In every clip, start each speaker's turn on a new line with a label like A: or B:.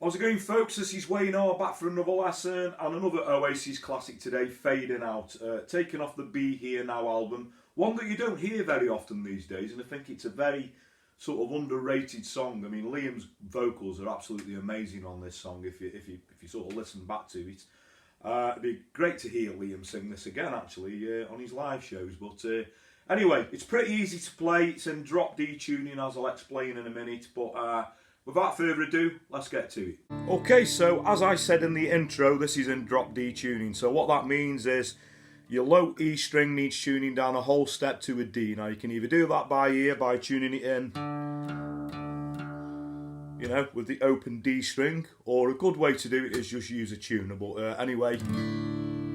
A: How's it going, folks? This is Wayne R back for another lesson and another Oasis classic today, Fading Out. Taking off the Be Here Now album. One that you don't hear very often these days, and I think it's a very sort of underrated song. I mean, Liam's vocals are absolutely amazing on this song if you sort of listen back to it. It'd be great to hear Liam sing this again, actually, on his live shows. But anyway, it's pretty easy to play. It's in drop D tuning, as I'll explain in a minute. But without further ado, let's get to it. Okay, so as I said in the intro, this is in drop D tuning. So what that means is your low E string needs tuning down a whole step to a D. Now you can either do that by ear, by tuning it in, you know, with the open D string, or a good way to do it is just use a tuner. But anyway,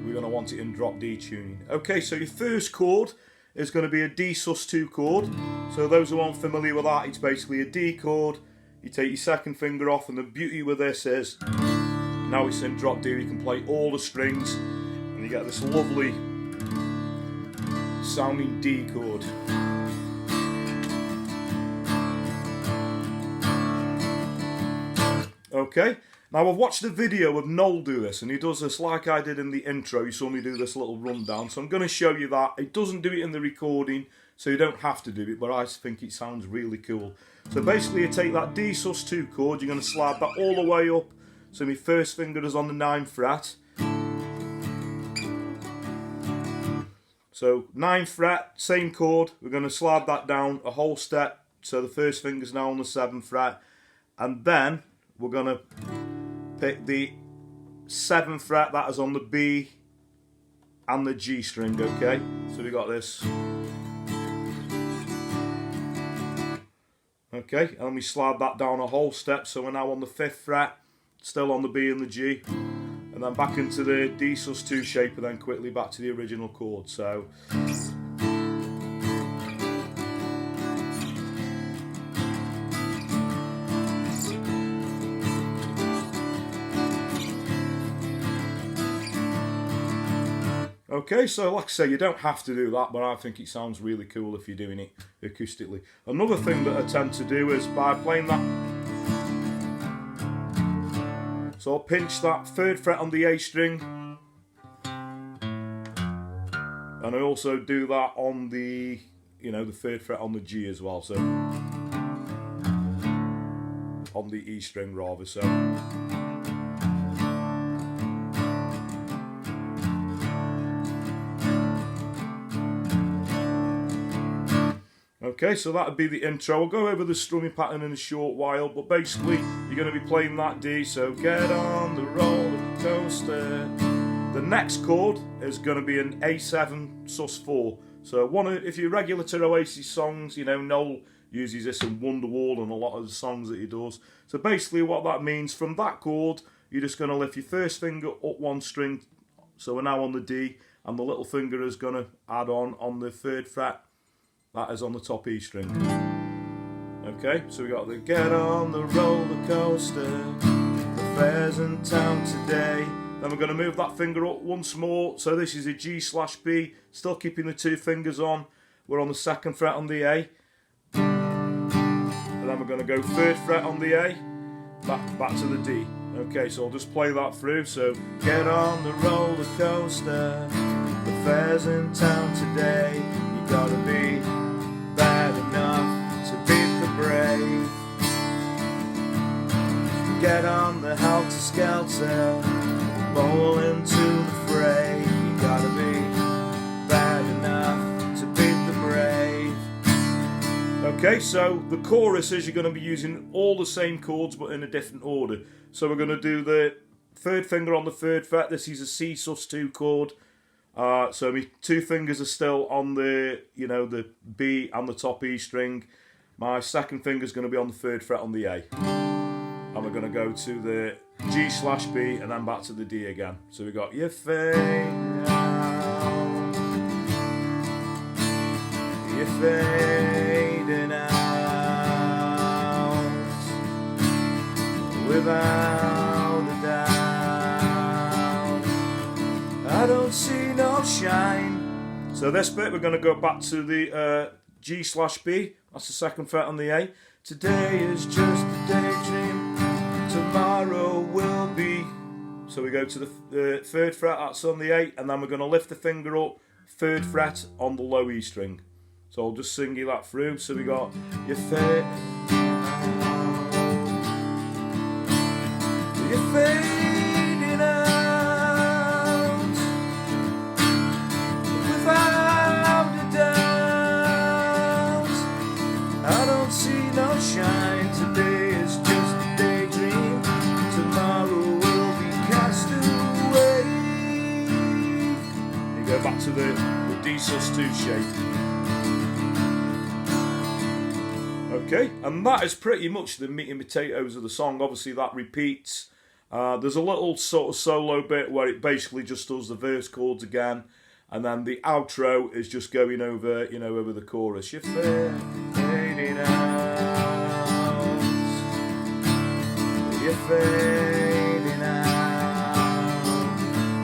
A: we're going to want it in drop D tuning. Okay, so your first chord is going to be a D sus2 chord. So those who aren't familiar with that, it's basically a D chord. You take your second finger off, and the beauty with this is, now it's in drop D, you can play all the strings, and you get this lovely sounding D chord. Okay, now I've watched a video of Noel do this, and he does this like I did in the intro. You saw me do this little rundown, so I'm going to show you that. It doesn't do it in the recording, so you don't have to do it, but I think it sounds really cool. So basically you take that D sus2 chord, you're going to slide that all the way up, so my first finger is on the 9th fret. So 9th fret, same chord, we're going to slide that down a whole step, so the first finger's now on the 7th fret, and then we're going to pick the 7th fret, that is on the B and the G string, okay? So we got this. Okay, and we slide that down a whole step, so we're now on the 5th fret, still on the B and the G, and then back into the D sus2 shape, and then quickly back to the original chord. So okay, so like I say, you don't have to do that, but I think it sounds really cool if you're doing it acoustically. Another thing that I tend to do is by playing that, so I'll pinch that 3rd fret on the A string, and I also do that on the, you know, the 3rd fret on the G as well, so on the E string rather, so. Okay, so that would be the intro. I'll go over the strumming pattern in a short while, but basically you're going to be playing that D, so get on the roller coaster. The next chord is going to be an A7 sus4. So if you're regular to Oasis songs, you know, Noel uses this in Wonderwall and a lot of the songs that he does. So basically what that means, from that chord, you're just going to lift your first finger up one string, so we're now on the D, and the little finger is going to add on the 3rd fret. That is on the top E string. Okay, so we got the get on the roller coaster, the fair's in town today. Then we're going to move that finger up once more. So this is a G/B, still keeping the 2 fingers on. We're on the 2nd fret on the A. And then we're going to go 3rd fret on the A, back to the D. Okay, so I'll just play that through. So get on the roller coaster, the fair's in town today. You gotta be bad enough to beat the brave. Get on the helter-skelter, bowl into the fray. You gotta be bad enough to beat the brave. Okay, so the chorus is you're going to be using all the same chords but in a different order. So we're going to do the 3rd finger on the 3rd fret. This is a C sus2 chord. So my 2 fingers are still on the, you know, the B and the top E string. My 2nd finger is going to be on the 3rd fret on the A. And we're going to go to the G/B and then back to the D again. So we got you fade out, you're fading out, without a doubt, I don't see no shine. So this bit we're going to go back to the G/B, that's the 2nd fret on the A. Today is just a daydream, tomorrow will be. So we go to the 3rd fret, that's on the 8, and then we're going to lift the finger up, 3rd fret on the low E string. So I'll just sing you that through. So we got your fading out without a doubt. I don't see no shine today, it's just a daydream. Tomorrow will be cast away. You go back to the D sus2 shape. Okay, and that is pretty much the meat and potatoes of the song. Obviously that repeats. There's a little sort of solo bit where it basically just does the verse chords again, and then the outro is just going over, you know, over the chorus. You're fading out, you're fading out.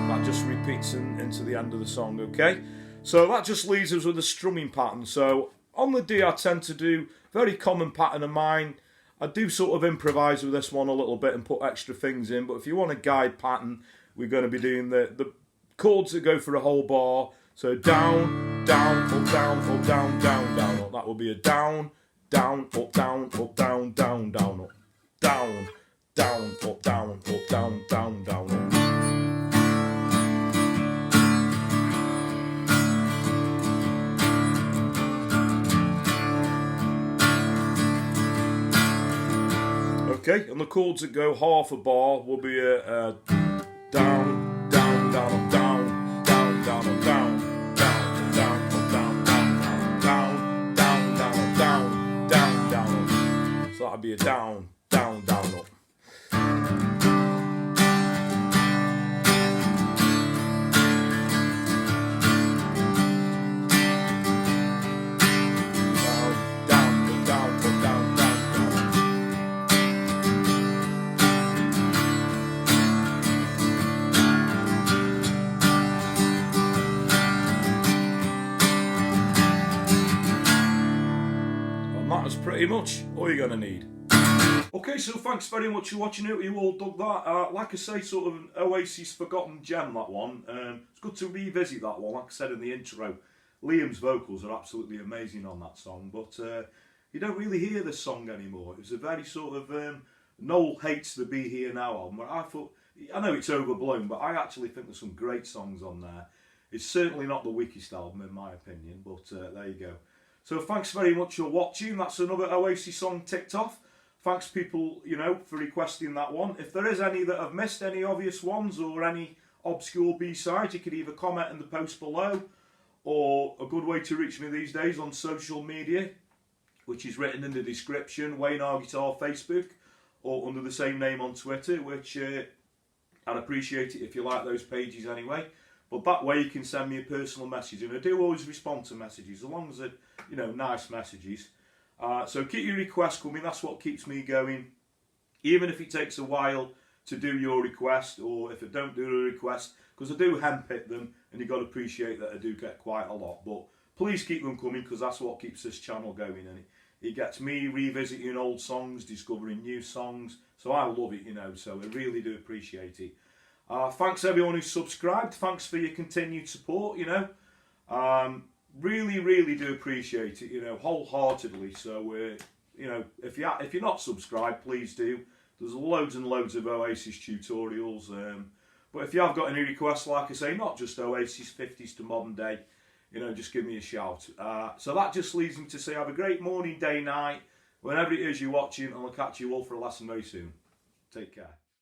A: That just repeats into the end of the song, okay? So that just leaves us with a strumming pattern. So on the D I tend to do very common pattern of mine. I do sort of improvise with this one a little bit and put extra things in, but if you want a guide pattern, we're going to be doing the chords that go for a whole bar. So down, down, up, down, up, down, down, down, up. That will be a down, down, up, down, up, down, down, down, up. Down, down, up, down, up, down, down, down, up. Okay, and the chords that go half a bar will be a down, down, down, up, down, down, down, up, down, down, down, up, down, down, down, down, down, up, down, down, down, up. So that'd be a down, down, down, up. That's pretty much all you're going to need. Okay, so thanks very much for watching it. You all dug that. Like I say, sort of an Oasis forgotten gem, that one. It's good to revisit that one. Like I said in the intro, Liam's vocals are absolutely amazing on that song, but you don't really hear this song anymore. It was a very sort of Noel Hates the Be Here Now album, where I thought, I know it's overblown, but I actually think there's some great songs on there. It's certainly not the weakest album in my opinion, but there you go. So thanks very much for watching. That's another Oasis song ticked off. Thanks people, you know, for requesting that one. If there is any that I've missed, any obvious ones or any obscure B-sides, you could either comment in the post below, or a good way to reach me these days on social media, which is written in the description, Wayne R Guitar Facebook, or under the same name on Twitter, which I'd appreciate it if you like those pages anyway. But that way you can send me a personal message, and I do always respond to messages, as long as they're, you know, nice messages. So keep your requests coming, that's what keeps me going. Even if it takes a while to do your request, or if I don't do a request, because I do handpick them, and you've got to appreciate that I do get quite a lot. But please keep them coming, because that's what keeps this channel going, and it gets me revisiting old songs, discovering new songs. So I love it, you know, so I really do appreciate it. Thanks everyone who's subscribed. Thanks for your continued support, you know. Really, really do appreciate it, you know, wholeheartedly. So, you know, if you're not subscribed, please do. There's loads and loads of Oasis tutorials. But if you have got any requests, like I say, not just Oasis, 50s to modern day, you know, just give me a shout. So that just leaves me to say have a great morning, day, night, whenever it is you're watching, and I'll catch you all for a lesson very soon. Take care.